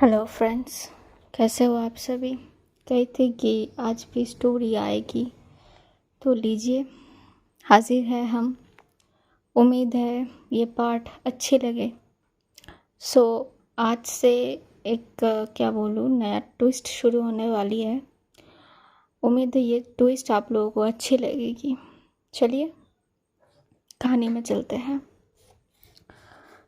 Hello friends, कैसे हो आप सभी। कही थे कि आज भी स्टोरी आएगी, तो लीजिए, हाजिर है हम। उम्मीद है ये पार्ट अच्छे लगे। सो आज से एक क्या बोलूँ, नया ट्विस्ट शुरू होने वाली है। उम्मीद है ये ट्विस्ट आप लोगों को अच्छी लगेगी। चलिए कहानी में चलते हैं।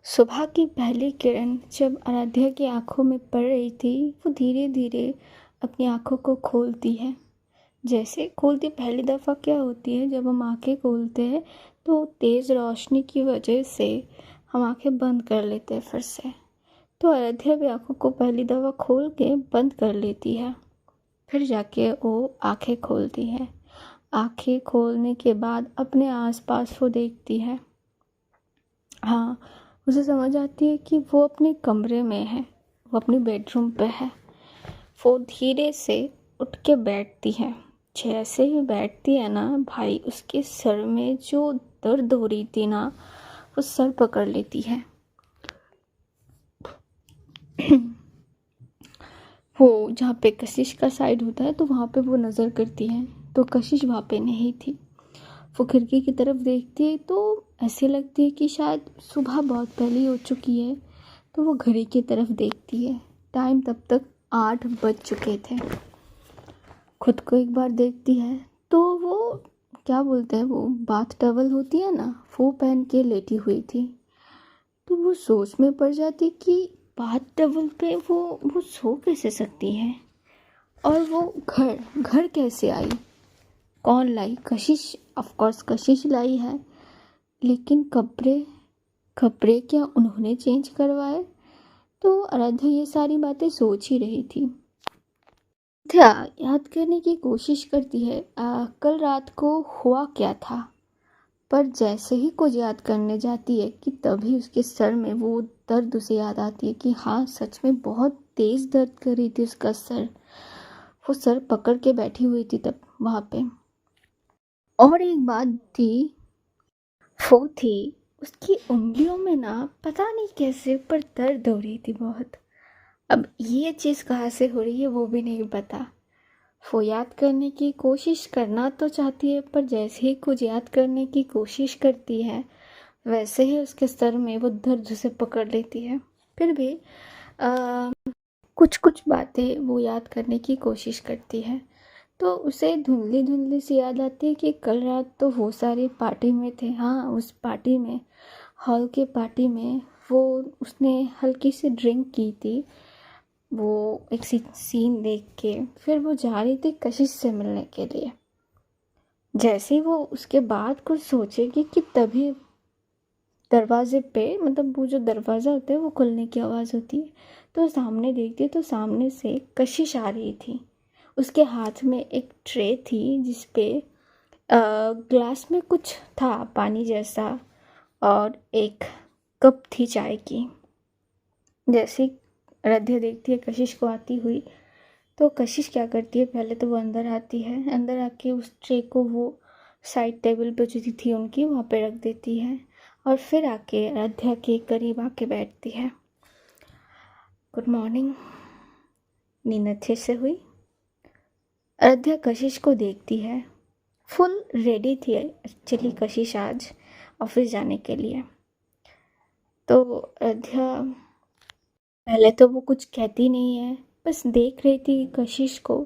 सुबह की पहली किरण जब आराध्या की आंखों में पड़ रही थी, वो धीरे धीरे अपनी आंखों को खोलती है। जैसे खोलती पहली दफ़ा क्या होती है, जब हम आंखें खोलते हैं तो तेज़ रोशनी की वजह से हम आंखें बंद कर लेते हैं फिर से। तो आराध्या भी आंखों को पहली दफ़ा खोल के बंद कर लेती है, फिर जाके वो आंखें खोलती है। आंखें खोलने के बाद अपने आसपास वो देखती है। हाँ, उसे समझ आती है कि वो अपने कमरे में है, वो अपनी बेडरूम पे है। वो धीरे से उठ के बैठती है। जैसे ही बैठती है ना भाई, उसके सर में जो दर्द हो रही थी ना, वो सर पकड़ लेती है। वो जहाँ पे कशिश का साइड होता है तो वहाँ पे वो नज़र करती है, तो कशिश वहाँ पे नहीं थी। वो खिड़की की तरफ देखती है तो ऐसे लगती है कि शायद सुबह बहुत पहले हो चुकी है। तो वो घड़ी की तरफ देखती है। टाइम तब तक 8 बज चुके थे। खुद को एक बार देखती है तो वो क्या बोलते हैं, वो बाथ टवल होती है ना, वो पहन के लेटी हुई थी। तो वो सोच में पड़ जाती कि बाथ टवल पे वो सो कैसे सकती है, और वो घर घर कैसे आई, कौन लाई। कशिश, ऑफ कोर्स कशिश लाई है, लेकिन कपड़े कपड़े क्या उन्होंने चेंज करवाए। तो आराध्या ये सारी बातें सोच ही रही थी। क्या याद करने की कोशिश करती है, कल रात को हुआ क्या था। पर जैसे ही कुछ याद करने जाती है कि तभी उसके सर में वो दर्द उसे याद आती है कि हाँ, सच में बहुत तेज़ दर्द कर रही थी उसका सर। वो सर पकड़ के बैठी हुई थी तब वहाँ पे। और एक बात थी, वो थी उसकी उंगलियों में ना, पता नहीं कैसे पर दर्द हो रही थी बहुत। अब ये चीज़ कहाँ से हो रही है वो भी नहीं पता। वो याद करने की कोशिश करना तो चाहती है, पर जैसे ही कुछ याद करने की कोशिश करती है वैसे ही उसके सर में वो दर्द उसे पकड़ लेती है। फिर भी कुछ कुछ बातें वो याद करने की कोशिश करती है। तो उसे धुंधली धुंधली सी याद आती है कि कल रात तो वो सारे पार्टी में थे। हाँ, उस पार्टी में, हॉल के पार्टी में, वो उसने हल्की सी ड्रिंक की थी। वो एक सीन देख के फिर वो जा रही थी कशिश से मिलने के लिए। जैसे ही वो उसके बाद कुछ सोचेगी कि तभी दरवाजे पे, मतलब वो जो दरवाज़ा होता है वो खुलने की आवाज़ होती है। तो सामने देखती है तो सामने से कशिश आ रही थी। उसके हाथ में एक ट्रे थी जिस पे ग्लास में कुछ था पानी जैसा, और एक कप थी चाय की। जैसे आराध्या देखती है कशिश को आती हुई, तो कशिश क्या करती है, पहले तो वो अंदर आती है। अंदर आके उस ट्रे को वो साइड टेबल पे जो थी उनकी वहाँ पे रख देती है, और फिर आके आराध्या के करीब आके बैठती है। Good morning. नींद अच्छे से हुई। आराध्या कशिश को देखती है। फुल रेडी थी एक्चुअली कशिश आज ऑफिस जाने के लिए। तो आराध्या पहले तो वो कुछ कहती नहीं है, बस देख रही थी कशिश को।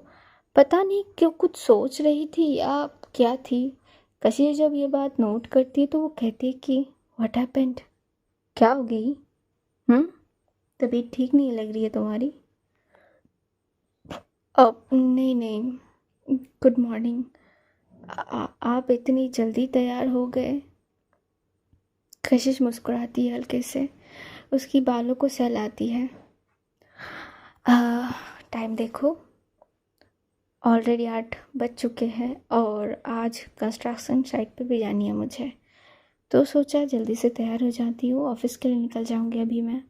पता नहीं क्यों कुछ सोच रही थी या क्या थी। कशिश जब ये बात नोट करती है तो वो कहती है कि व्हाट हैपेंड, क्या हो गई। तबीयत ठीक नहीं लग रही है तुम्हारी। अब नहीं नहीं, गुड मॉर्निंग। आप इतनी जल्दी तैयार हो गए। कशिश मुस्कुराती है हल्के से, उसकी बालों को सहलाती है। टाइम देखो, ऑलरेडी 8 बज चुके हैं और आज कंस्ट्रक्शन साइट पे भी जानी है मुझे। तो सोचा जल्दी से तैयार हो जाती हूँ, ऑफिस के लिए निकल जाऊँगी अभी मैं।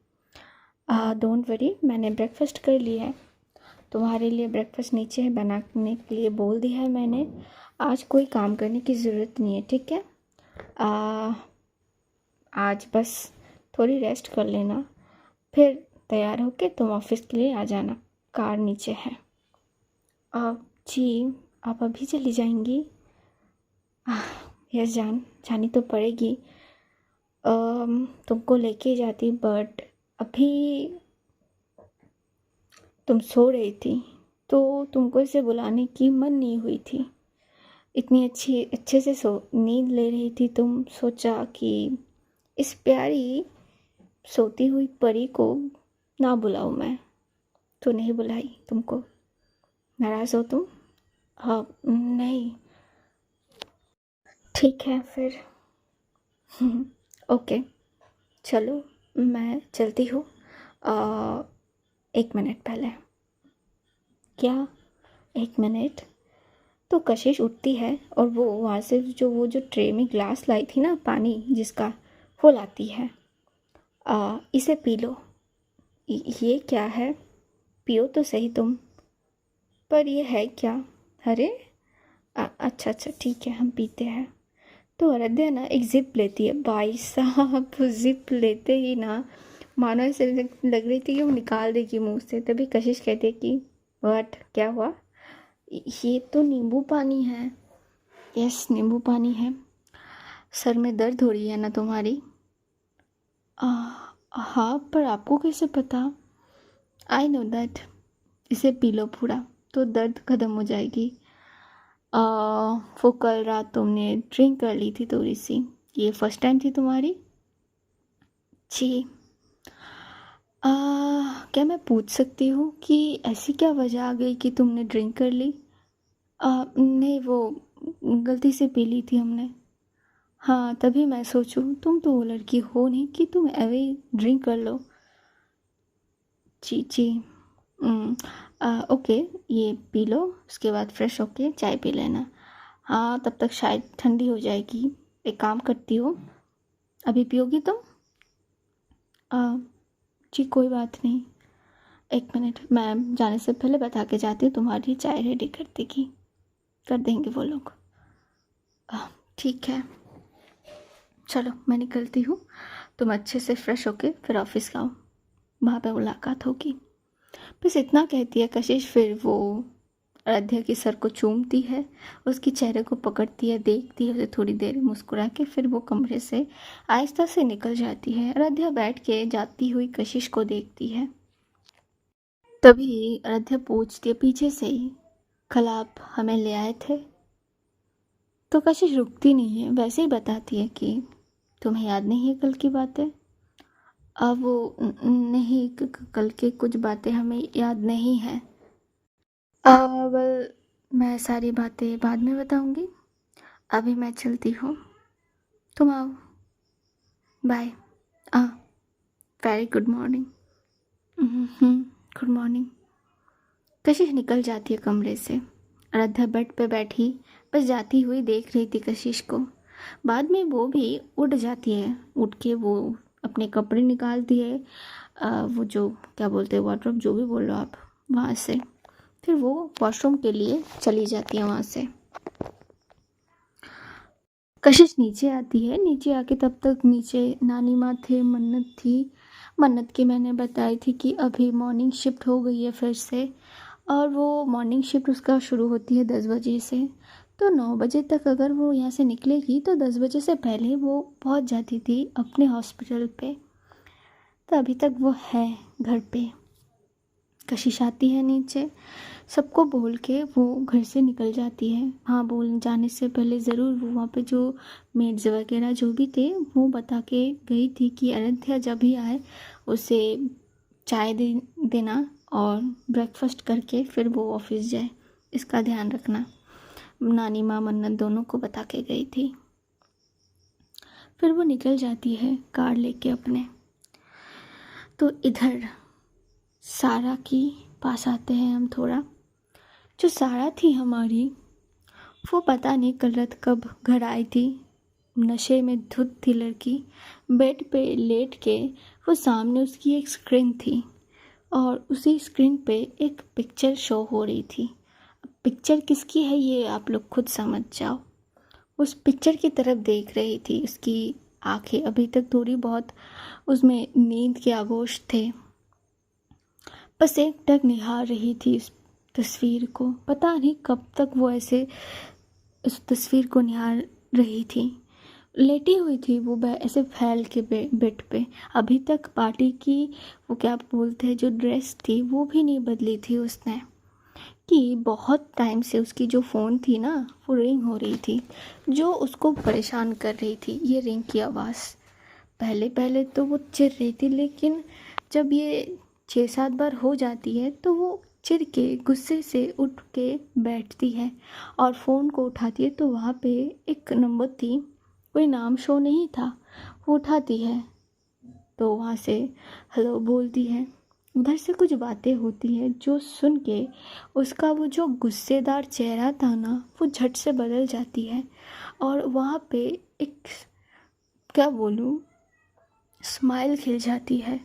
डोंट वरी, मैंने ब्रेकफास्ट कर लिया है। तुम्हारे लिए ब्रेकफास्ट नीचे है, बनाने के लिए बोल दिया है मैंने। आज कोई काम करने की ज़रूरत नहीं है, ठीक है। आज बस थोड़ी रेस्ट कर लेना, फिर तैयार होके तुम ऑफिस के लिए आ जाना, कार नीचे है। जी, आप अभी चली जाएंगी? यस जान, जानी तो पड़ेगी। तुमको लेके जाती, बट अभी तुम सो रही थी तो तुमको इसे बुलाने की मन नहीं हुई थी। इतनी अच्छे से नींद ले रही थी तुम, सोचा कि इस प्यारी सोती हुई परी को ना बुलाऊं मैं, तो नहीं बुलाई तुमको। नाराज़ हो तुम? हाँ नहीं, ठीक है फिर। ओके, चलो मैं चलती हूँ। 1 मिनट पहले। क्या? 1 मिनट? तो कशिश उठती है और वो वहाँ से वो जो ट्रे में ग्लास लाई थी ना पानी जिसका, वो लाती है। इसे पी लो। ये क्या है? पियो तो सही तुम। पर ये है क्या? अरे अच्छा अच्छा ठीक है, हम पीते हैं। तो आराध्या ना एक जिप लेती है। भाई साहब, जिप लेते ही ना मानो ऐसे लग रही थी कि वो निकाल देगी मुंह से। तभी कशिश कहती है कि व्हाट, क्या हुआ? ये तो नींबू पानी है। यस, नींबू पानी है। सर में दर्द हो रही है ना तुम्हारी? हाँ, पर आपको कैसे पता? आई नो दैट। इसे पी लो पूरा तो दर्द खत्म हो जाएगी। वो कल रात तुमने ड्रिंक कर ली थी थोड़ी सी, ये फर्स्ट टाइम थी तुम्हारी? जी। क्या मैं पूछ सकती हूँ कि ऐसी क्या वजह आ गई कि तुमने ड्रिंक कर ली? नहीं, वो गलती से पी ली थी हमने। हाँ, तभी मैं सोचूं तुम तो वो लड़की हो नहीं कि तुम ऐवे ही ड्रिंक कर लो। जी जी। ओके, ये पी लो, उसके बाद फ्रेश होके चाय पी लेना। हाँ, तब तक शायद ठंडी हो जाएगी। एक काम करती हो, अभी पियोगी तुम? आ, जी कोई बात नहीं। 1 मिनट, मैं जाने से पहले बता के जाती हूँ, तुम्हारी चाय रेडी कर देंगे वो लोग। ठीक है, चलो मैं निकलती हूँ। तुम अच्छे से फ्रेश होके फिर ऑफिस आओ, वहाँ पे मुलाकात होगी। बस इतना कहती है कशिश, फिर वो आराध्या के सर को चूमती है, उसके चेहरे को पकड़ती है, देखती है उसे थोड़ी देर, मुस्कुरा के फिर वो कमरे से आहिस्ता से निकल जाती है। आराध्या बैठ के जाती हुई कशिश को देखती है। तभी आराध्या पूछती है पीछे से ही, कल आप हमें ले आए थे? तो कशिश रुकती नहीं है, वैसे ही बताती है कि तुम्हें याद नहीं है कल की बातें? अब वो नहीं, कल के कुछ बातें हमें याद नहीं है। वेल, मैं सारी बातें बाद में बताऊंगी, अभी मैं चलती हूँ, तुम आओ। Bye. A very good morning. Good morning. Kashish निकल जाती है कमरे से। आराध्या बेड पे बैठी बस जाती हुई देख रही थी कशिश को। बाद में वो भी उठ जाती है, उठ के वो अपने कपड़े निकालती है, वो जो क्या बोलते हैं, वार्डरोब जो भी बोल लो आप, वहाँ से। फिर वो वॉशरूम के लिए चली जाती है वहाँ से। कशिश नीचे आती है, नीचे आके तब तक नीचे नानी माँ थे, मन्नत थी। मन्नत की मैंने बताई थी कि अभी मॉर्निंग शिफ्ट हो गई है फिर से, और वो मॉर्निंग शिफ्ट उसका शुरू होती है 10 बजे से। तो 9 बजे तक अगर वो यहाँ से निकलेगी तो 10 बजे से पहले वो पहुँच जाती थी अपने हॉस्पिटल पे। तो अभी तक वो है घर पे। कशिश आती है नीचे, सबको बोल के वो घर से निकल जाती है। हाँ, बोल जाने से पहले ज़रूर वो वहाँ पे जो मेड्स वगैरह जो भी थे वो बता के गई थी कि आराध्या जब भी आए उसे चाय देना और ब्रेकफास्ट करके फिर वो ऑफिस जाए, इसका ध्यान रखना। नानी माँ मन्नत दोनों को बता के गई थी। फिर वो निकल जाती है कार लेके अपने। तो इधर सारा की पास आते हैं हम थोड़ा। जो सारा थी हमारी, वो पता नहीं कल रात कब घर आई थी। नशे में धुत थी लड़की। बेड पे लेट के वो सामने उसकी एक स्क्रीन थी और उसी स्क्रीन पे एक पिक्चर शो हो रही थी। पिक्चर किसकी है ये आप लोग खुद समझ जाओ। उस पिक्चर की तरफ देख रही थी। उसकी आंखें अभी तक थोड़ी बहुत उसमें नींद के आगोश थे। बस एकटक निहार रही थी उस तस्वीर को। पता नहीं कब तक वो ऐसे उस तस्वीर को निहार रही थी। लेटी हुई थी वो ऐसे फैल के बेड पे। अभी तक पार्टी की वो क्या बोलते हैं जो ड्रेस थी वो भी नहीं बदली थी उसने, कि बहुत टाइम से उसकी जो फ़ोन थी ना वो रिंग हो रही थी, जो उसको परेशान कर रही थी ये रिंग की आवाज़। पहले पहले तो वो चिढ़ रही थी, लेकिन जब ये 6-7 बार हो जाती है तो वो चिढ़ के गुस्से से उठ के बैठती है और फ़ोन को उठाती है। तो वहाँ पे एक नंबर थी, कोई नाम शो नहीं था। वो उठाती है तो वहाँ से हेलो बोलती है। उधर से कुछ बातें होती हैं जो सुन के उसका वो जो गुस्सेदार चेहरा था ना वो झट से बदल जाती है, और वहाँ पे एक क्या बोलूँ स्माइल खिल जाती है।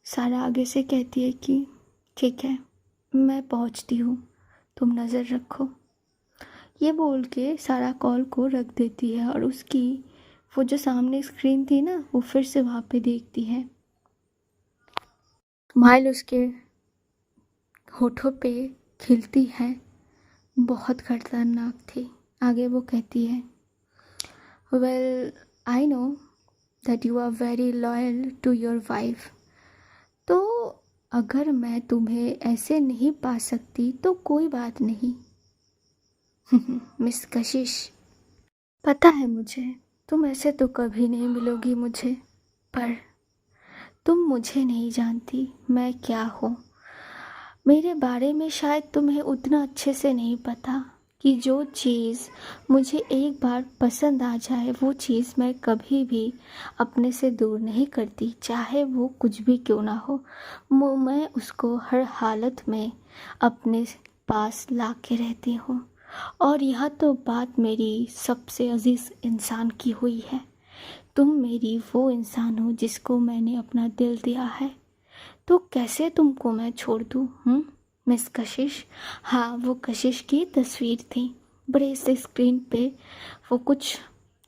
सारा आगे से कहती है कि ठीक है मैं पहुँचती हूँ, तुम नज़र रखो। ये बोल के सारा कॉल को रख देती है और उसकी वो जो सामने स्क्रीन थी ना वो फिर से वहाँ पे देखती है। स्माइल उसके होठों पे खिलती है, बहुत खतरनाक थी। आगे वो कहती है well I know that you are very loyal to your wife. तो अगर मैं तुम्हें ऐसे नहीं पा सकती तो कोई बात नहीं। मिस कशिश, पता है मुझे तुम ऐसे तो कभी नहीं मिलोगी मुझे, पर तुम मुझे नहीं जानती मैं क्या हूँ। मेरे बारे में शायद तुम्हें उतना अच्छे से नहीं पता कि जो चीज़ मुझे एक बार पसंद आ जाए वो चीज़ मैं कभी भी अपने से दूर नहीं करती, चाहे वो कुछ भी क्यों ना हो। मैं उसको हर हालत में अपने पास ला के रहती हूँ। और यह तो बात मेरी सबसे अजीज़ इंसान की हुई है। तुम मेरी वो इंसान हो जिसको मैंने अपना दिल दिया है, तो कैसे तुमको मैं छोड़ दूँ? मिस कशिश। हाँ वो कशिश की तस्वीर थी, बड़े से स्क्रीन पे वो कुछ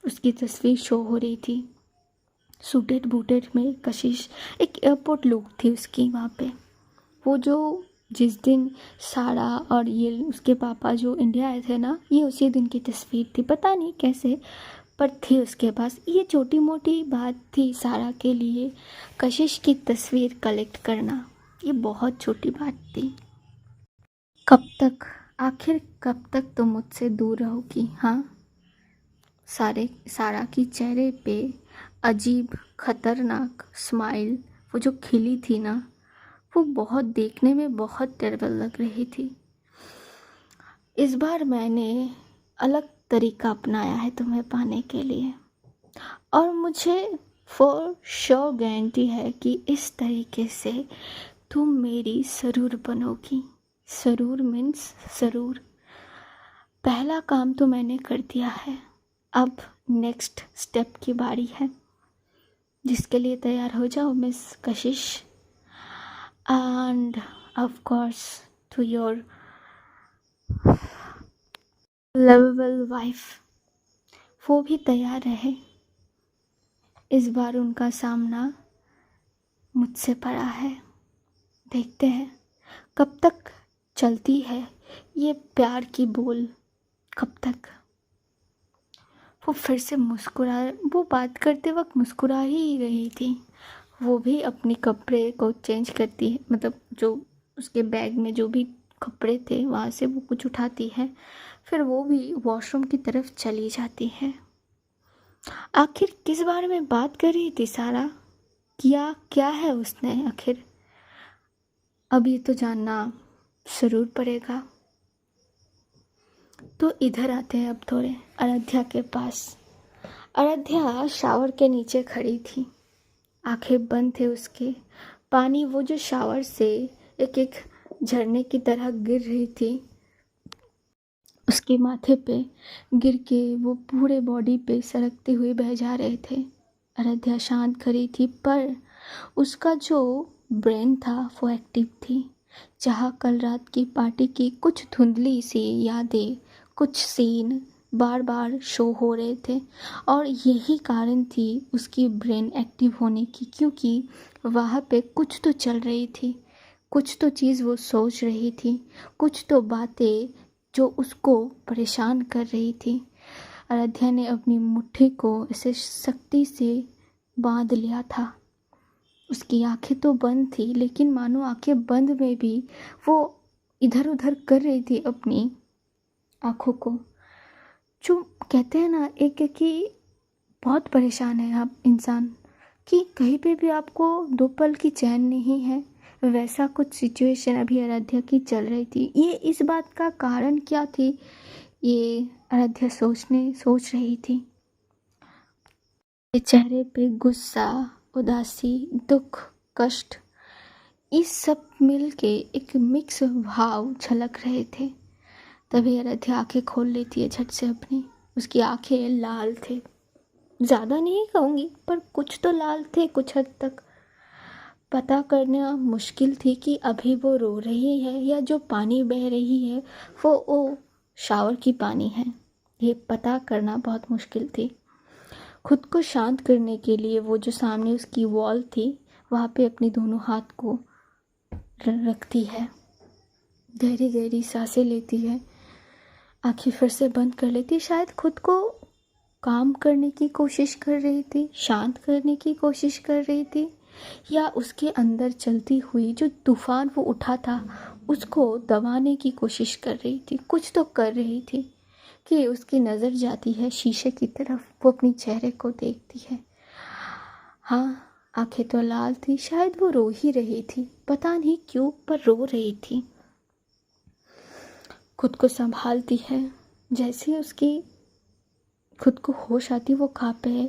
उसकी तस्वीर शो हो रही थी। सूटेड बूटेड में कशिश, एक एयरपोर्ट लुक थी उसकी वहाँ पे। वो जो जिस दिन सारा और ये उसके पापा जो इंडिया आए थे ना, ये उसी दिन की तस्वीर थी। पता नहीं कैसे पर थी उसके पास। ये छोटी मोटी बात थी सारा के लिए, कशिश की तस्वीर कलेक्ट करना ये बहुत छोटी बात थी। कब तक, आखिर कब तक तुम मुझसे दूर रहोगी? हाँ, सारा की चेहरे पे अजीब खतरनाक स्माइल वो जो खिली थी ना वो बहुत देखने में बहुत टेरेबल लग रही थी। इस बार मैंने अलग तरीका अपनाया है तुम्हें पाने के लिए, और मुझे फॉर श्योर गारंटी है कि इस तरीके से तुम मेरी ज़रूर बनोगी। ज़रूर मीन्स ज़रूर। पहला काम तो मैंने कर दिया है, अब नेक्स्ट स्टेप की बारी है, जिसके लिए तैयार हो जाओ miss Kashish. And of course to your lovable wife, वो भी तैयार रहे। इस बार उनका सामना मुझसे पड़ा है। देखते हैं कब तक चलती है ये प्यार की बोल, कब तक। वो फिर से मुस्कुरा, वो बात करते वक्त मुस्कुरा ही रही थी। वो भी अपने कपड़े को चेंज करती है, मतलब जो उसके बैग में जो भी कपड़े थे वहाँ से वो कुछ उठाती है, फिर वो भी वॉशरूम की तरफ चली जाती है। आखिर किस बारे में बात कर रही थी सारा? क्या है उसने आखिर? अब ये तो जानना ज़रूर पड़ेगा। तो इधर आते हैं अब थोड़े आराध्या के पास। आराध्या शावर के नीचे खड़ी थी, आंखें बंद थे उसके। पानी वो जो शावर से एक एक झरने की तरह गिर रही थी उसके माथे पे, गिर के वो पूरे बॉडी पे सरकते हुए बह जा रहे थे। आराध्या शांत खड़ी थी, पर उसका जो ब्रेन था वो एक्टिव थी। जहाँ कल रात की पार्टी की कुछ धुंधली सी यादें, कुछ सीन बार बार शो हो रहे थे, और यही कारण थी उसकी ब्रेन एक्टिव होने की, क्योंकि वहाँ पे कुछ तो चल रही थी, कुछ तो चीज़ वो सोच रही थी, कुछ तो बातें जो उसको परेशान कर रही थी। आराध्या ने अपनी मुट्ठी को ऐसे सख्ती से बांध लिया था। उसकी आंखें तो बंद थी, लेकिन मानो आंखें बंद में भी वो इधर उधर कर रही थी अपनी आंखों को। जो कहते हैं ना एक कि बहुत परेशान है आप इंसान, कि कहीं पे भी आपको दो पल की चैन नहीं है, वैसा कुछ सिचुएशन अभी आराध्या की चल रही थी। ये इस बात का कारण क्या थी, ये आराध्या सोच रही थी। चेहरे पे गुस्सा, उदासी, दुख, कष्ट, ये सब मिलके एक मिक्स भाव झलक रहे थे। तभी आराध्या आंखें खोल लेती है झट से अपनी। उसकी आंखें लाल थे, ज़्यादा नहीं कहूँगी पर कुछ तो लाल थे, कुछ हद तक। पता करना मुश्किल थी कि अभी वो रो रही है या जो पानी बह रही है वो शावर की पानी है। ये पता करना बहुत मुश्किल थी। खुद को शांत करने के लिए वो जो सामने उसकी वॉल थी वहाँ पे अपनी दोनों हाथ को रखती है, गहरी गहरी सांसें लेती है, आंखें फिर से बंद कर लेती। शायद खुद को काम करने की कोशिश कर रही थी, शांत करने की कोशिश कर रही थी, या उसके अंदर चलती हुई जो तूफान वो उठा था उसको दबाने की कोशिश कर रही थी। कुछ तो कर रही थी कि उसकी नज़र जाती है शीशे की तरफ, वो अपनी चेहरे को देखती है। हाँ, आंखें तो लाल थी, शायद वो रो ही रही थी, पता नहीं क्यों पर रो रही थी। खुद को संभालती है। जैसे ही उसकी खुद को होश आती वो कहाँ पे है,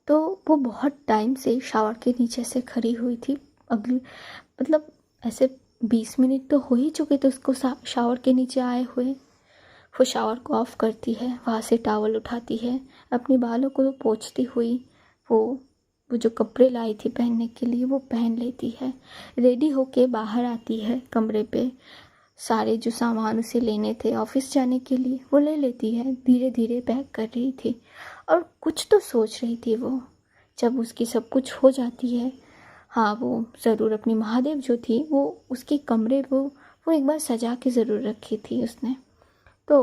तो वो बहुत टाइम से शावर के नीचे से खड़ी हुई थी। अगली मतलब ऐसे 20 मिनट तो हो ही चुके थे उसको शावर के नीचे आए हुए। वो शावर को ऑफ करती है, वहाँ से टॉवल उठाती है, अपने बालों को पोंछती हुई वो जो कपड़े लाई थी पहनने के लिए वो पहन लेती है। रेडी होके बाहर आती है कमरे पे। सारे जो सामान उसे लेने थे ऑफिस जाने के लिए वो ले लेती है, धीरे धीरे पैक कर रही थी और कुछ तो सोच रही थी वो। जब उसकी सब कुछ हो जाती है, हाँ वो ज़रूर अपनी महादेव जो थी वो उसके कमरे वो एक बार सजा के ज़रूर रखी थी उसने। तो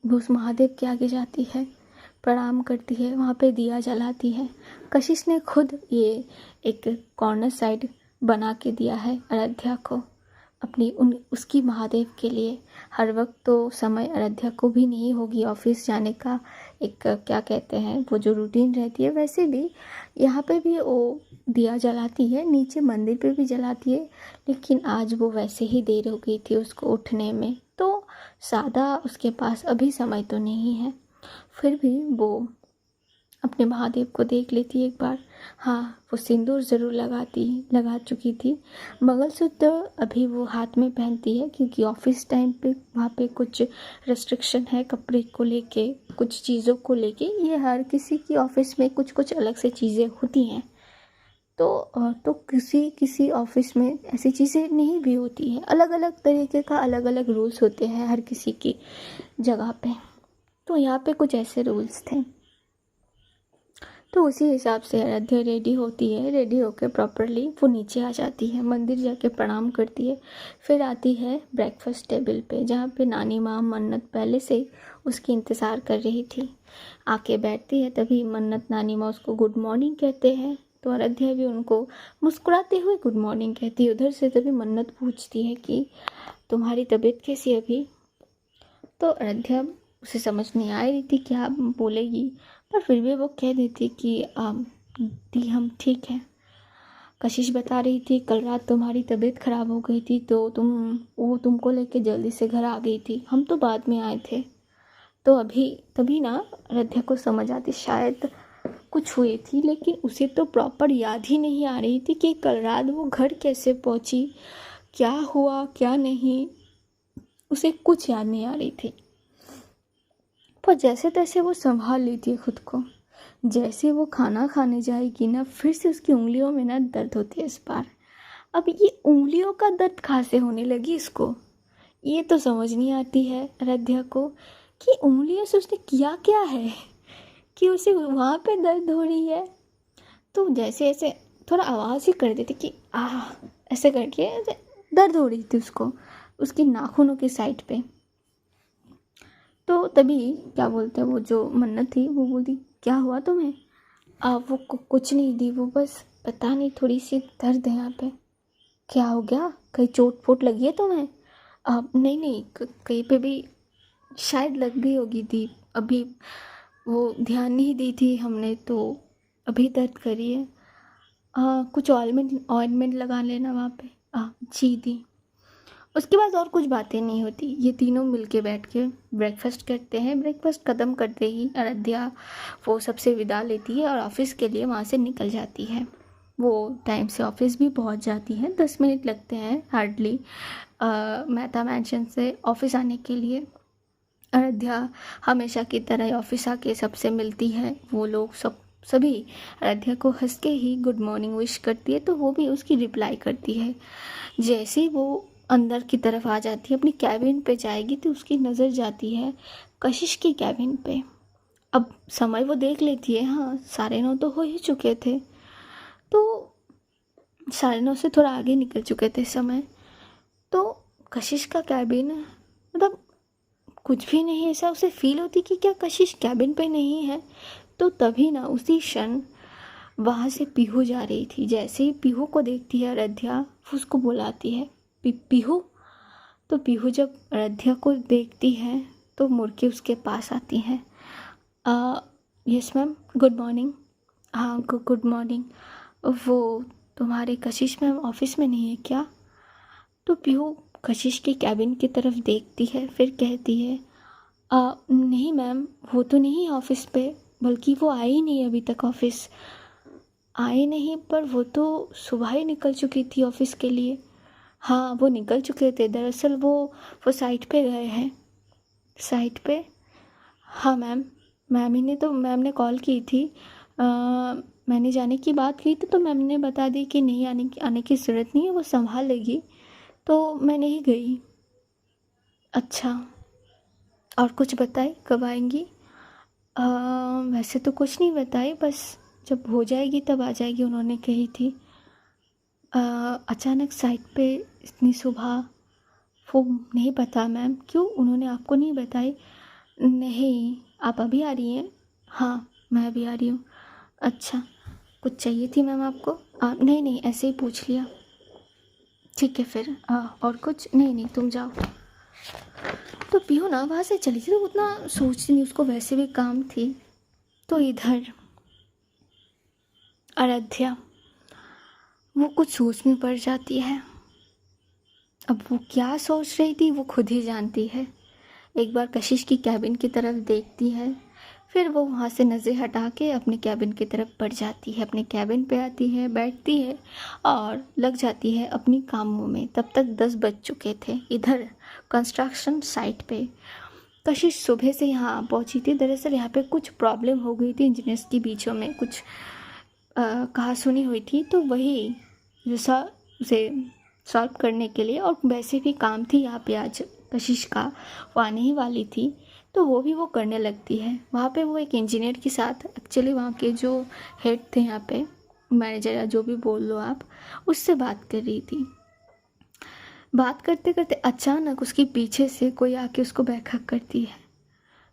वो उस महादेव के आगे जाती है, प्रणाम करती है, वहाँ पे दिया जलाती है। कशिश ने खुद ये एक कॉर्नर साइड बना के दिया है आराध्या को अपनी उसकी महादेव के लिए। हर वक्त तो समय आराध्या को भी नहीं होगी ऑफिस जाने का, एक क्या कहते हैं वो जो रूटीन रहती है, वैसे भी यहाँ पे भी वो दिया जलाती है, नीचे मंदिर पे भी जलाती है। लेकिन आज वो वैसे ही देर हो गई थी उसको उठने में, तो ज़्यादा उसके पास अभी समय तो नहीं है। फिर भी वो अपने महादेव को देख लेती है एक बार। हाँ, वो सिंदूर ज़रूर लगा चुकी थी। मंगलसूत्र अभी वो हाथ में पहनती है क्योंकि ऑफिस टाइम पे वहाँ पे कुछ रेस्ट्रिक्शन है कपड़े को लेके, कुछ चीज़ों को लेके। ये हर किसी की ऑफिस में कुछ कुछ अलग से चीज़ें होती हैं। तो किसी ऑफिस में ऐसी चीज़ें नहीं भी होती हैं। अलग अलग तरीके का अलग अलग रूल्स होते हैं हर किसी की जगह पे। तो यहाँ पे कुछ ऐसे रूल्स थे। तो उसी हिसाब से आराध्या रेडी होती है। रेडी होकर प्रॉपरली वो नीचे आ जाती है, मंदिर जाके प्रणाम करती है। फिर आती है ब्रेकफास्ट टेबल पे, जहाँ पे नानी माँ मन्नत पहले से उसकी इंतज़ार कर रही थी। आके बैठती है, तभी मन्नत नानी माँ उसको गुड मॉर्निंग कहते हैं। तो आराध्या भी उनको मुस्कुराते हुए गुड मॉर्निंग कहती है उधर से। तभी मन्नत पूछती है कि तुम्हारी तबीयत कैसी है अभी। तो आराध्या उसे समझ नहीं आ रही थी क्या बोलेगी, पर फिर भी वो कह देती कि दी हम ठीक हैं। कशिश बता रही थी कल रात तुम्हारी तबीयत ख़राब हो गई थी तो तुमको लेके जल्दी से घर आ गई थी, हम तो बाद में आए थे। तो तभी ना आराध्या को समझ आती शायद कुछ हुई थी, लेकिन उसे तो प्रॉपर याद ही नहीं आ रही थी कि कल रात वो घर कैसे पहुंची, क्या हुआ क्या नहीं, उसे कुछ याद नहीं आ रही थी। पर जैसे तैसे वो संभाल लेती है खुद को। जैसे वो खाना खाने जाएगी ना, फिर से उसकी उंगलियों में ना दर्द होती है इस बार। अब ये उंगलियों का दर्द कहाँ से होने लगी इसको, ये तो समझ नहीं आती है आराध्या को कि उंगलियों से उसने किया क्या है कि उसे वहाँ पे दर्द हो रही है। तो जैसे ऐसे थोड़ा आवाज़ ही कर देती कि ऐसे करके दर्द हो रही थी उसको, उसकी नाखूनों की साइड पे। तो तभी क्या बोलते हैं, वो जो मन्नत थी वो बोलती, क्या हुआ तुम्हें? वो कुछ नहीं दी, वो बस पता नहीं थोड़ी सी दर्द है यहाँ पे। क्या हो गया, कहीं चोट फोट लगी है तुम्हें? नहीं नहीं, कहीं पे भी शायद लग गई होगी दी, अभी वो ध्यान नहीं दी थी हमने, तो अभी दर्द करी है। कुछ ऑइंटमेंट ऑइंटमेंट लगा लेना वहाँ पे। जी दी। उसके बाद और कुछ बातें नहीं होती। ये तीनों मिलके बैठ के ब्रेकफास्ट करते हैं। ब्रेकफास्ट ख़त्म करते ही आराध्या वो सबसे विदा लेती है और ऑफिस के लिए वहाँ से निकल जाती है। वो टाइम से ऑफिस भी पहुँच जाती है, 10 मिनट लगते हैं हार्डली मेहता मैंशन से ऑफिस आने के लिए। आराध्या हमेशा की तरह ऑफिस आके सबसे मिलती है। वो लोग सभी आराध्या को हंस के ही गुड मॉर्निंग विश करती है, तो वो भी उसकी रिप्लाई करती है। जैसे ही वो अंदर की तरफ आ जाती है, अपनी कैबिन पे जाएगी, तो उसकी नज़र जाती है कशिश की कैबिन पे। अब समय वो देख लेती है, हाँ 9:30 तो हो ही चुके थे, तो 9:30 से थोड़ा आगे निकल चुके थे समय। तो कशिश का कैबिन, मतलब कुछ भी नहीं ऐसा उसे फील होती कि क्या कशिश कैबिन पे नहीं है। तो तभी ना उसी क्षण वहाँ से पीहू जा रही थी। जैसे ही पीहू को देखती है आराध्या, वो उसको बुलाती है, पीहू। तो पीहू जब आराध्या को देखती है तो मुड़ के उसके पास आती है। Yes ma'am, good morning. हाँ गुड मॉर्निंग। वो तुम्हारे कशिश मैम ऑफिस में नहीं है क्या? तो पीहू कशिश के कैबिन की तरफ देखती है, फिर कहती है, नहीं मैम, वो तो नहीं ऑफिस पे, बल्कि वो आई ही नहीं अभी तक ऑफिस। आए नहीं, पर वो तो सुबह ही निकल चुकी थी ऑफिस के लिए। हाँ वो निकल चुके थे, दरअसल वो साइट पे गए हैं। साइट पे? हाँ मैम, मैम ने कॉल की थी। मैंने जाने की बात की थी, तो मैम ने बता दी कि नहीं आने की ज़रूरत नहीं है, वो संभाल लेगी, तो मैं नहीं गई। अच्छा, और कुछ बताए कब आएंगी? वैसे तो कुछ नहीं बताए, बस जब हो जाएगी तब आ जाएगी उन्होंने कही थी। अचानक साइट पे इतनी सुबह? वो नहीं पता मैम, क्यों उन्होंने आपको नहीं बताई? नहीं, आप अभी आ रही हैं? हाँ मैं अभी आ रही हूँ। अच्छा, कुछ चाहिए थी मैम आपको? नहीं नहीं, ऐसे ही पूछ लिया। ठीक है फिर, और कुछ? नहीं नहीं, तुम जाओ। तो पीहू ना वहाँ से चली थी, तो उतना सोचती नहीं, उसको वैसे भी काम थी। तो इधर आराध्या वो कुछ सोच में पड़ जाती है। अब वो क्या सोच रही थी वो खुद ही जानती है। एक बार कशिश की कैबिन की तरफ देखती है, फिर वो वहाँ से नज़र हटा के अपने कैबिन की तरफ बढ़ जाती है। अपने कैबिन पे आती है, बैठती है और लग जाती है अपनी कामों में। तब तक 10 बज चुके थे। इधर कंस्ट्रक्शन साइट पे कशिश सुबह से यहाँ पहुँची थी। दरअसल यहाँ पे कुछ प्रॉब्लम हो गई थी, इंजीनियर्स के बीचों में कुछ कहा सुनी हुई थी, तो वही जैसा उसे सॉल्व करने के लिए, और वैसे भी काम थी यहाँ पे आज कशिश का, वो आने ही वाली थी, तो वो भी वो करने लगती है। वहाँ पे वो एक इंजीनियर के साथ, एक्चुअली वहाँ के जो हेड थे यहाँ पे, मैनेजर या जो भी बोल लो आप, उससे बात कर रही थी। बात करते करते अचानक उसके पीछे से कोई आके उसको बैकहक करती है।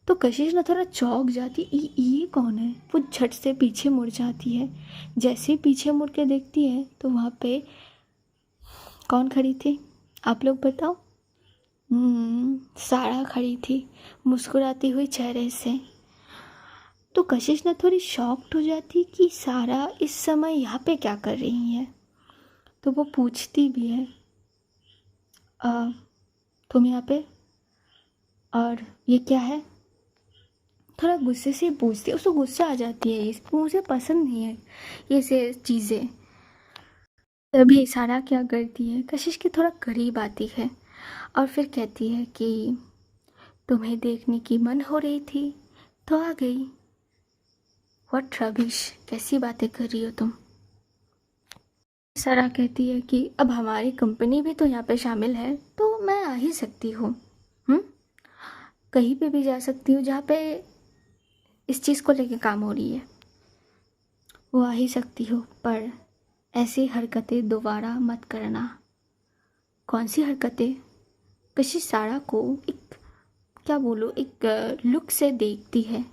तो कशिश ना थोड़ा चौंक जाती, ये कौन है? वो झट से पीछे मुड़ जाती है। जैसे ही पीछे मुड़ के देखती है तो वहाँ पे कौन खड़ी थी, आप लोग बताओ? सारा खड़ी थी, मुस्कुराती हुई चेहरे से। तो कशिश ना थोड़ी शॉक्ड हो जाती कि सारा इस समय यहाँ पे क्या कर रही है। तो वो पूछती भी है, तुम यहाँ पे, और ये क्या है? थोड़ा गुस्से से पूछती है, उसको गुस्सा आ जाती है, मुझे पसंद नहीं है ये से चीज़ें। तभी सारा क्या करती है, कशिश के थोड़ा करीब आती है और फिर कहती है कि तुम्हें देखने की मन हो रही थी तो आ गई। व्हाट रबिश, कैसी बातें कर रही हो तुम? सारा कहती है कि अब हमारी कंपनी भी तो यहाँ पे शामिल है, तो मैं आ ही सकती हूँ। कहीं पे भी जा सकती हूँ जहाँ पे इस चीज़ को लेके काम हो रही है, वो आ ही सकती हो, पर ऐसी हरकतें दोबारा मत करना। कौन सी हरकतें? कशिश सारा को एक, क्या बोलो, एक लुक से देखती है।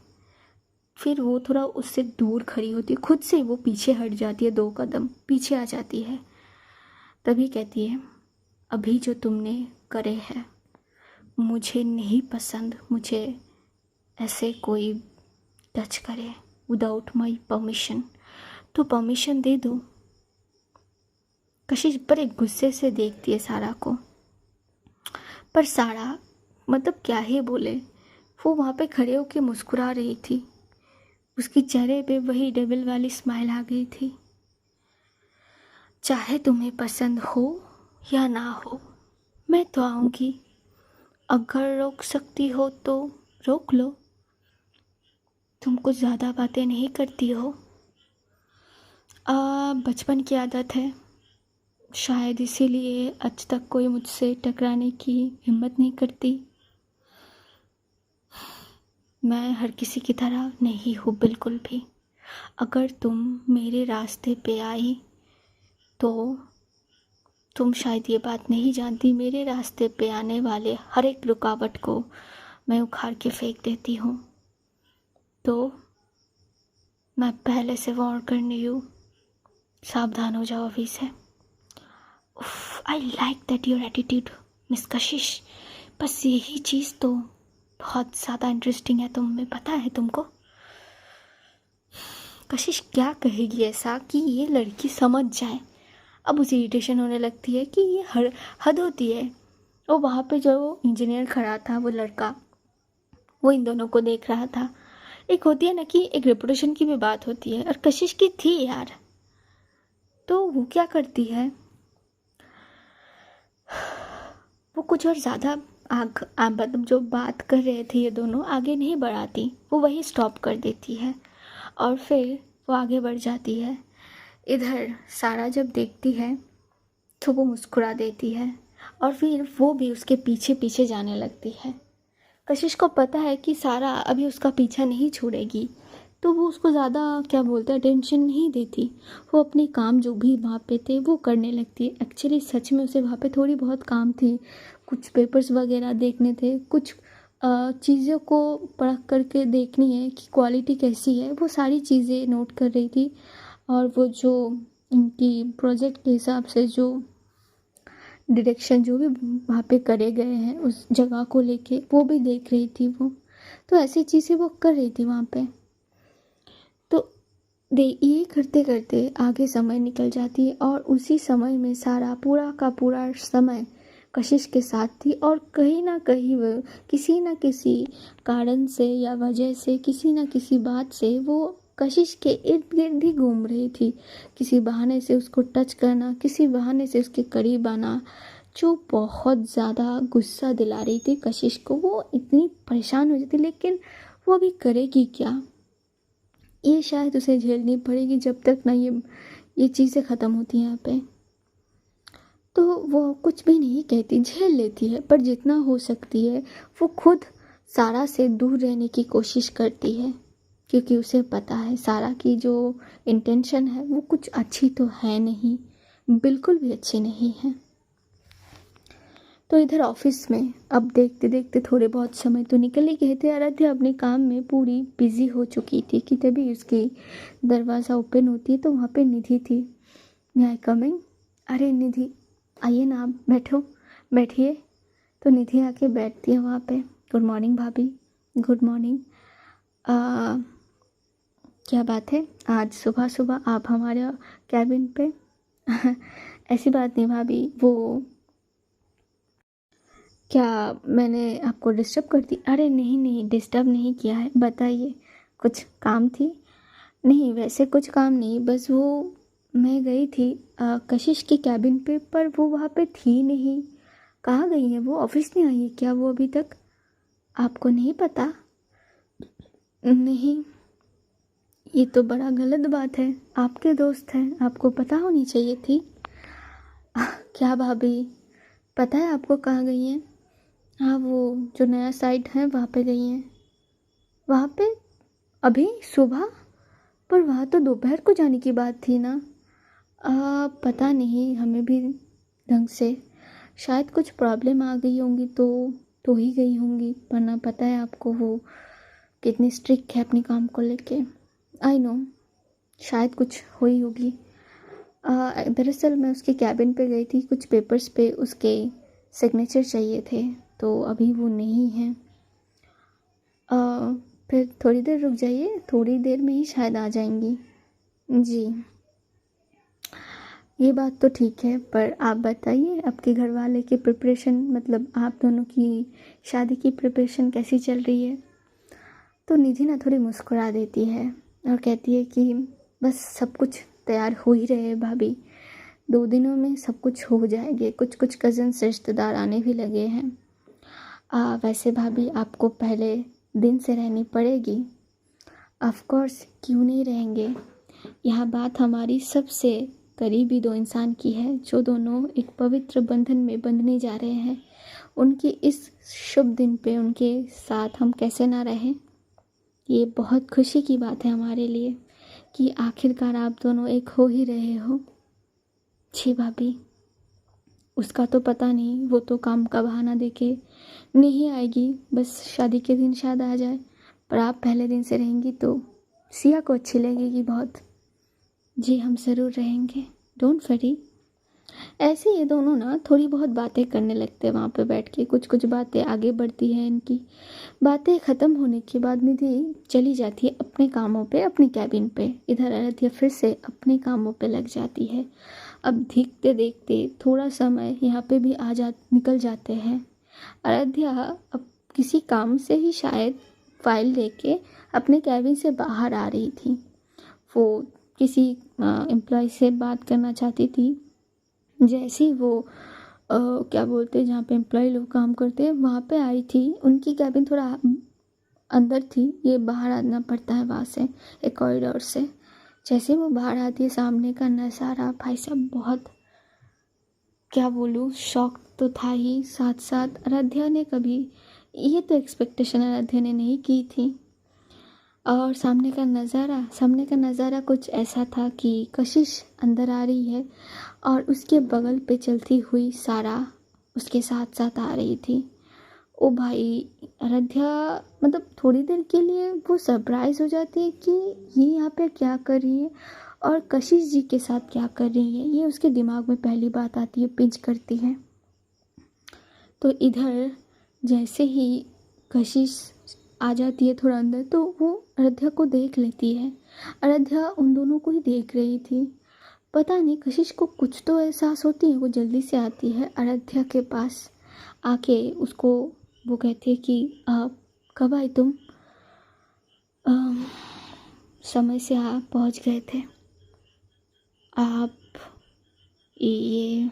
फिर वो थोड़ा उससे दूर खड़ी होती है, खुद से वो पीछे हट जाती है, 2 कदम पीछे आ जाती है। तभी कहती है, अभी जो तुमने करे है मुझे नहीं पसंद। मुझे ऐसे कोई टच करे विदाउट माई परमिशन तो परमिशन दे दो। कशिश बड़े गुस्से से देखती है सारा को, पर सारा मतलब क्या ही बोले। वो वहाँ पे खड़े होकर मुस्कुरा रही थी, उसके चेहरे पे वही डेविल वाली स्माइल आ गई थी। चाहे तुम्हें पसंद हो या ना हो, मैं तो आऊँगी। अगर रोक सकती हो तो रोक लो। तुम कुछ ज़्यादा बातें नहीं करती हो। बचपन की आदत है, शायद इसीलिए आज तक कोई मुझसे टकराने की हिम्मत नहीं करती। मैं हर किसी की तरह नहीं हूँ बिल्कुल भी। अगर तुम मेरे रास्ते पे आई तो तुम शायद ये बात नहीं जानती, मेरे रास्ते पे आने वाले हर एक रुकावट को मैं उखाड़ के फेंक देती हूँ। तो मैं पहले से वार्न करनी हूँ, सावधान हो जाओ अभी से। I like that your attitude miss कशिश। बस यही चीज़ तो बहुत ज़्यादा इंटरेस्टिंग है तुम में, पता है तुमको। कशिश क्या कहेगी ऐसा कि ये लड़की समझ जाए। अब उसे इरिटेशन होने लगती है कि ये हद होती है। और वहाँ पे जो इंजीनियर खड़ा था वो लड़का, वो इन दोनों को देख रहा था। एक होती है ना कि एक रेपुटेशन की भी बात होती है, और कशिश की थी यार। तो वो क्या करती है, वो कुछ और ज़्यादा मतलब जो बात कर रहे थे ये दोनों आगे नहीं बढ़ाती, वो वही स्टॉप कर देती है और फिर वो आगे बढ़ जाती है। इधर सारा जब देखती है तो वो मुस्कुरा देती है और फिर वो भी उसके पीछे पीछे जाने लगती है। कशिश को पता है कि सारा अभी उसका पीछा नहीं छोड़ेगी, तो वो उसको ज़्यादा क्या बोलते हैं अटेंशन नहीं देती। वो अपने काम जो भी वहाँ पे थे वो करने लगती है। एक्चुअली सच में उसे वहाँ पे थोड़ी बहुत काम थी, कुछ पेपर्स वगैरह देखने थे, कुछ चीज़ों को परख करके देखनी है कि क्वालिटी कैसी है, वो सारी चीज़ें नोट कर रही थी। और वो जो उनकी प्रोजेक्ट के हिसाब से जो डायरेक्शन जो भी वहाँ पे करे गए हैं उस जगह को लेके वो भी देख रही थी वो। तो ऐसी चीज़ें वो कर रही थी वहाँ पे। तो ये करते करते आगे समय निकल जाती है और उसी समय में सारा पूरा का पूरा समय कशिश के साथ थी। और कहीं ना कहीं वो किसी न किसी कारण से या वजह से, किसी न किसी बात से वो कशिश के इर्द गिर्द ही घूम रही थी। किसी बहाने से उसको टच करना, किसी बहाने से उसके करीब आना, जो बहुत ज़्यादा गुस्सा दिला रही थी कशिश को। वो इतनी परेशान हो जाती, लेकिन वो अभी करेगी क्या। ये शायद उसे झेलनी पड़ेगी जब तक ना ये चीज़ें ख़त्म होती हैं यहाँ पे। तो वो कुछ भी नहीं कहती, झेल लेती है, पर जितना हो सकती है वो खुद सारा से दूर रहने की कोशिश करती है, क्योंकि उसे पता है सारा की जो इंटेंशन है वो कुछ अच्छी तो है नहीं, बिल्कुल भी अच्छी नहीं है। तो इधर ऑफिस में अब देखते देखते थोड़े बहुत समय तो निकल ही गए थे। आराध्या अपने काम में पूरी बिजी हो चुकी थी कि तभी उसकी दरवाज़ा ओपन होती है तो वहाँ पे निधि थी। मे आई कमिंग? अरे निधि आइए ना, आप बैठो, बैठिए। तो निधि आके बैठती है वहाँ पे। गुड मॉर्निंग भाभी। Good morning. क्या बात है आज सुबह सुबह आप हमारे कैबिन पे? ऐसी बात नहीं भाभी, वो क्या मैंने आपको डिस्टर्ब कर दी? अरे नहीं नहीं, डिस्टर्ब नहीं किया है, बताइए, कुछ काम थी? नहीं वैसे कुछ काम नहीं, बस वो मैं गई थी कशिश के कैबिन पे, पर वो वहाँ पे थी नहीं। कहाँ गई है वो? ऑफिस नहीं आई है क्या वो अभी तक? आपको नहीं पता? नहीं, ये तो बड़ा गलत बात है, आपके दोस्त हैं, आपको पता होनी चाहिए थी। क्या भाभी, पता है आपको कहाँ गई हैं? हाँ वो जो नया साइट है वहाँ पे गई हैं। वहाँ पे अभी सुबह? पर वहाँ तो दोपहर को जाने की बात थी ना। पता नहीं हमें भी ढंग से, शायद कुछ प्रॉब्लम आ गई होंगी तो ही गई होंगी, वरना पता है आपको वो कितनी स्ट्रिक्ट है अपने काम को लेके। आई नो, शायद कुछ हुई होगी। दरअसल मैं उसके कैबिन पे गई थी, कुछ पेपर्स पे उसके सिग्नेचर चाहिए थे, तो अभी वो नहीं है। फिर थोड़ी देर रुक जाइए, थोड़ी देर में ही शायद आ जाएंगी। जी, ये बात तो ठीक है, पर आप बताइए आपके घर वाले की प्रिपरेशन, मतलब आप दोनों की शादी की प्रिपरेशन कैसी चल रही है? तो निधि ना थोड़ी मुस्कुरा देती है और कहती है कि बस सब कुछ तैयार हो ही रहे हैं भाभी, 2 दिनों में सब कुछ हो जाएंगे, कुछ कुछ कज़न्स रिश्तेदार आने भी लगे हैं। वैसे भाभी आपको पहले दिन से रहनी पड़ेगी। ऑफ कोर्स, क्यों नहीं रहेंगे। यह बात हमारी सबसे करीबी 2 इंसान की है, जो दोनों एक पवित्र बंधन में बंधने जा रहे हैं। उनकी इस शुभ दिन पे उनके साथ हम कैसे ना रहें। ये बहुत खुशी की बात है हमारे लिए कि आखिरकार आप दोनों एक हो ही रहे हो। जी भाभी, उसका तो पता नहीं, वो तो काम का बहाना देके नहीं आएगी, बस शादी के दिन शायद आ जाए, पर आप पहले दिन से रहेंगी तो सिया को अच्छी लगेगी बहुत। जी, हम ज़रूर रहेंगे, डोंट वरी। ऐसे ये दोनों ना थोड़ी बहुत बातें करने लगते हैं वहाँ पे बैठ के, कुछ कुछ बातें आगे बढ़ती हैं इनकी। बातें ख़त्म होने के बाद निधि चली जाती है अपने कामों पे, अपनी कैबिन पे। इधर आराध्या फिर से अपने कामों पे लग जाती है। अब देखते देखते थोड़ा समय यहाँ पे भी निकल जाते हैं। आराध्या अब किसी काम से ही शायद फाइल लेके अपने कैबिन से बाहर आ रही थी। वो किसी एम्प्लॉय से बात करना चाहती थी। जैसे ही वो क्या बोलते हैं, जहाँ पे एम्प्लॉय लोग काम करते हैं वहाँ पे आई थी। उनकी कैबिन थोड़ा अंदर थी, ये बाहर आना पड़ता है वहाँ से, एक कॉरिडोर से। जैसे वो बाहर आती है, सामने का नज़ारा भाई साहब बहुत, क्या बोलूँ, शौक तो था ही, साथ साथ आराध्या ने कभी ये तो एक्सपेक्टेशन आराध्या ने नहीं की थी। और सामने का नज़ारा कुछ ऐसा था कि कशिश अंदर आ रही है और उसके बगल पे चलती हुई सारा उसके साथ साथ आ रही थी। ओ भाई, आराध्या मतलब थोड़ी देर के लिए वो सरप्राइज हो जाती है कि ये यहाँ पे क्या कर रही है और कशिश जी के साथ क्या कर रही है, ये उसके दिमाग में पहली बात आती है, पिंच करती है। तो इधर जैसे ही कशिश आ जाती है थोड़ा अंदर, तो वो आराध्या को देख लेती है। आराध्या उन दोनों को ही देख रही थी। पता नहीं कशिश को कुछ तो एहसास होती है, वो जल्दी से आती है आराध्या के पास। आके उसको वो कहती है कि आप कब आई तुम? अम, समय से आप पहुंच गए थे। आप ये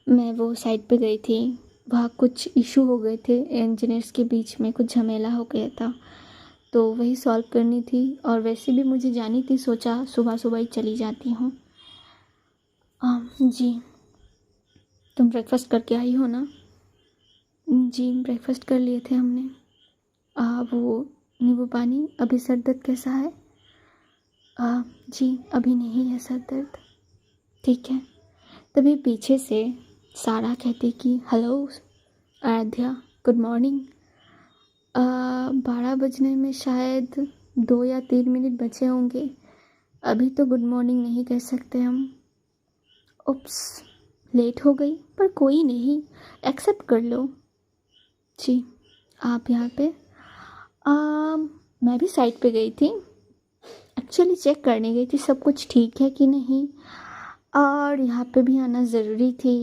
मैं वो साइड पे गई थी, वहाँ कुछ इशू हो गए थे, इंजीनियर्स के बीच में कुछ झमेला हो गया था, तो वही सॉल्व करनी थी। और वैसे भी मुझे जानी थी, सोचा सुबह सुबह ही चली जाती हूँ। जी, तुम ब्रेकफास्ट करके आई हो ना? जी, ब्रेकफास्ट कर लिए थे हमने। वो नींबू पानी, अभी सर दर्द कैसा है? जी, अभी नहीं है सर दर्द। ठीक है। तभी पीछे से सारा कहती कि हेलो आराध्या, गुड मॉर्निंग। 12 बजने में शायद 2 या 3 मिनट बचे होंगे, अभी तो गुड मॉर्निंग नहीं कह सकते हम। उप्स, लेट हो गई, पर कोई नहीं, एक्सेप्ट कर लो। जी, आप यहाँ पे? मैं भी साइट पे गई थी, एक्चुअली चेक करने गई थी सब कुछ ठीक है कि नहीं, और यहाँ पे भी आना ज़रूरी थी।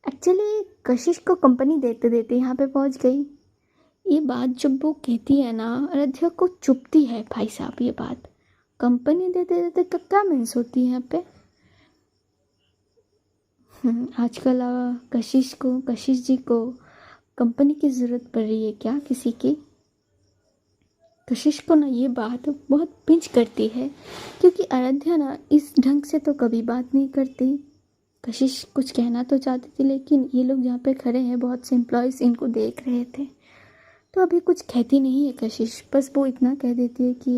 एक्चुअली कशिश को कंपनी देते देते यहाँ पे पहुँच गई। ये बात जब वो कहती है ना, आराध्या को चुभती है भाई साहब ये बात। कंपनी देते देते क्या मीन्स होती है यहाँ पे? आजकल कशिश जी को कंपनी की ज़रूरत पड़ रही है क्या किसी की? कशिश को ना ये बात बहुत पिंच करती है, क्योंकि आराध्या ना इस ढंग से तो कभी बात नहीं करती। कशिश कुछ कहना तो चाहती थी, लेकिन ये लोग जहाँ पे खड़े हैं, बहुत से एम्प्लॉयज़ इनको देख रहे थे, तो अभी कुछ कहती नहीं है कशिश। बस वो इतना कह देती है कि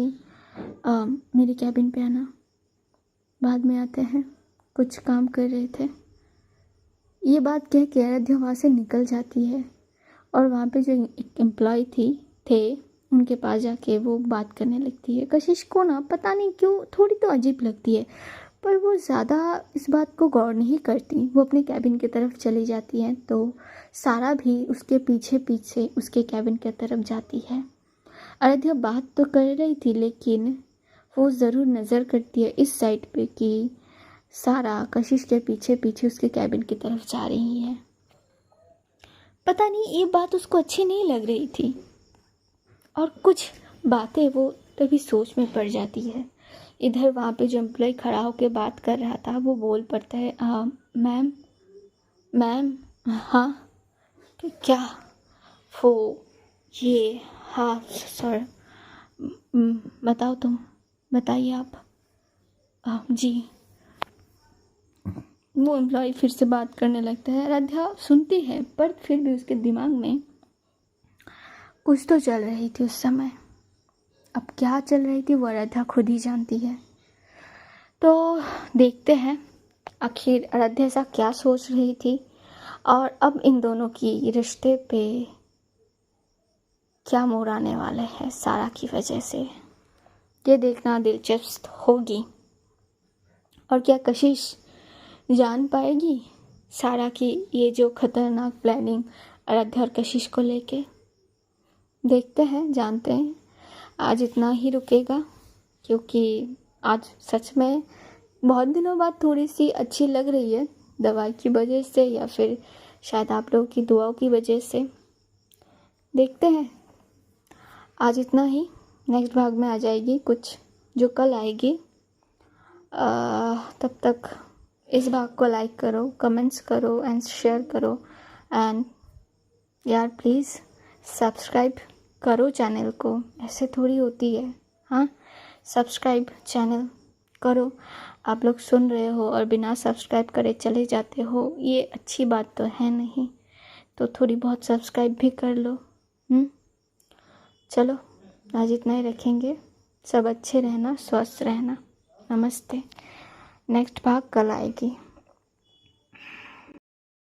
मेरे कैबिन पे आना, बाद में आते हैं। कुछ काम कर रहे थे। ये बात कह के आराध्या वहाँ से निकल जाती है और वहाँ पे जो एक एम्प्लॉय थे उनके पास जाके वो बात करने लगती है। कशिश को ना पता नहीं क्यों थोड़ी तो अजीब लगती है, पर वो ज़्यादा इस बात को गौर नहीं करती। वो अपने कैबिन की तरफ चली जाती है तो सारा भी उसके पीछे पीछे उसके कैबिन की तरफ जाती है। आराध्या बात तो कर रही थी लेकिन वो ज़रूर नज़र करती है इस साइड पे कि सारा कशिश के पीछे पीछे उसके कैबिन की तरफ जा रही है। पता नहीं ये बात उसको अच्छी नहीं लग रही थी और कुछ बातें वो तभी सोच में पड़ जाती है। इधर वहाँ पे जो एम्प्लॉय खड़ा होकर बात कर रहा था वो बोल पड़ता है, मैम मैम हाँ क्या वो ये हाँ सर बताओ तुम बताइए आप जी। वो एम्प्लॉय फिर से बात करने लगता है। आराध्या सुनती है पर फिर भी उसके दिमाग में कुछ तो चल रही थी उस समय। अब क्या चल रही थी वो आराध्या खुद ही जानती है। तो देखते हैं आखिर आराध्या ऐसा क्या सोच रही थी और अब इन दोनों की रिश्ते पे क्या मोड़ आने वाले हैं सारा की वजह से। ये देखना दिलचस्प होगी। और क्या कशिश जान पाएगी सारा की ये जो खतरनाक प्लानिंग आराध्या और कशिश को लेके। देखते हैं, जानते हैं। आज इतना ही रुकेगा क्योंकि आज सच में बहुत दिनों बाद थोड़ी सी अच्छी लग रही है, दवाई की वजह से या फिर शायद आप लोगों की दुआओं की वजह से। देखते हैं। आज इतना ही। नेक्स्ट भाग में आ जाएगी कुछ जो कल आएगी। तब तक इस भाग को लाइक करो, कमेंट्स करो एंड शेयर करो एंड यार प्लीज़ सब्सक्राइब करो चैनल को। ऐसे थोड़ी होती है। हाँ, सब्सक्राइब चैनल करो। आप लोग सुन रहे हो और बिना सब्सक्राइब करे चले जाते हो, ये अच्छी बात तो है नहीं। तो थोड़ी बहुत सब्सक्राइब भी कर लो। चलो आज इतना ही रखेंगे। सब अच्छे रहना, स्वस्थ रहना। नमस्ते। नेक्स्ट भाग कल आएगी।